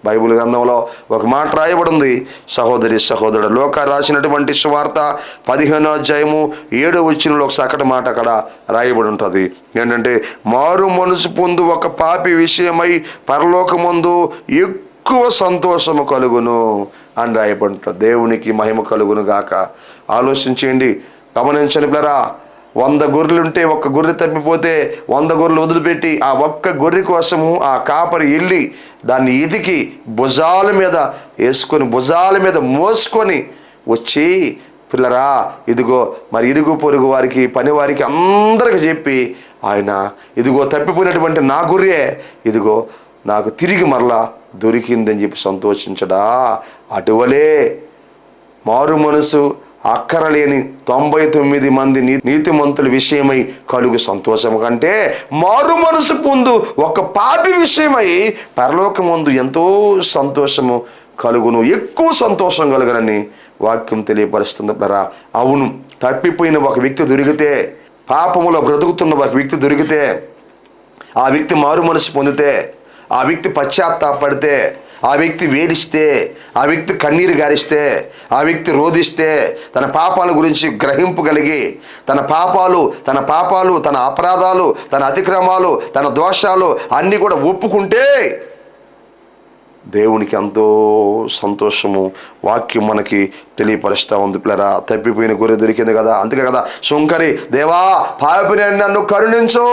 Bible గ్రంథంలో ఒక మాట రాయబడింది. సహోదరి సహోదరుడు, లూకా రాసినటువంటి సువార్త 15వ అధ్యాయము 7వ వచనంలో ఒక చక్కటి మాట అక్కడ రాయబడి ఉంటుంది. ఏంటంటే, మారు మనసు పొందు ఒక పాపి విషయమై పరలోకమందు ఎక్కువ సంతోషము కలుగును అని రాయబడి ఉంటుంది. దేవునికి మహిమ కలుగును గాక. ఆలోచించేయండి, గమనించండి పిల్లరా. 100 గొర్రెలుంటే ఒక్క గొర్రె తప్పిపోతే 100 గొర్రెలు వదిలిపెట్టి ఆ ఒక్క గొర్రె కోసము ఆ కాపరి వెళ్ళి దాన్ని ఎదికి భుజాల మీద వేసుకొని, భుజాల మీద మోసుకొని వచ్చి, పిల్లరా ఇదిగో మరి ఇరుగు పొరుగు వారికి, పని వారికి అందరికి చెప్పి, ఆయన ఇదిగో తప్పిపోయినటువంటి నా గొర్రె ఇదిగో నాకు తిరిగి మరలా దొరికిందని చెప్పి సంతోషించడా. అటువలే మారు మనసు అక్కరలేని 99 మంది నీతిమంతుల విషయమై కలుగు సంతోషం కంటే మారు మనసు పొందు ఒక పాపి విషయమై పరలోకమందు ఎంతో సంతోషము కలుగును, ఎక్కువ సంతోషం కలుగునని వాక్యం తెలియపరుస్తుంది. అవును, తప్పిపోయిన ఒక వ్యక్తి దొరికితే, పాపములో బ్రతుకుతున్న ఒక వ్యక్తి దొరికితే, ఆ వ్యక్తి మారు మనసు పొందితే, ఆ వ్యక్తి పశ్చాత్తాపడితే, ఆ వ్యక్తి వేడిస్తే, ఆ వ్యక్తి కన్నీరు గారిస్తే, ఆ వ్యక్తి రోధిస్తే, తన పాపాల గురించి గ్రహింపు కలిగి తన పాపాలు తన అపరాధాలు, తన అతిక్రమాలు, తన దోషాలు అన్నీ కూడా ఒప్పుకుంటే దేవునికి ఎంతో సంతోషము వాక్యం మనకి తెలియపరుస్తూ ఉంది. పిల్లరా, తప్పిపోయిన గొర్రె దొరికింది కదా, అందుకే కదా సుంకరి, దేవా పాపిని నన్ను కరుణించు,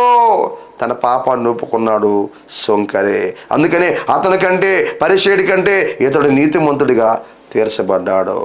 తన పాపాన్ని ఒప్పుకున్నాడు సుంకరే. అందుకనే అతని కంటే, పరిసేడి కంటే ఇతడు నీతిమంతుడిగా తీర్చబడ్డాడు.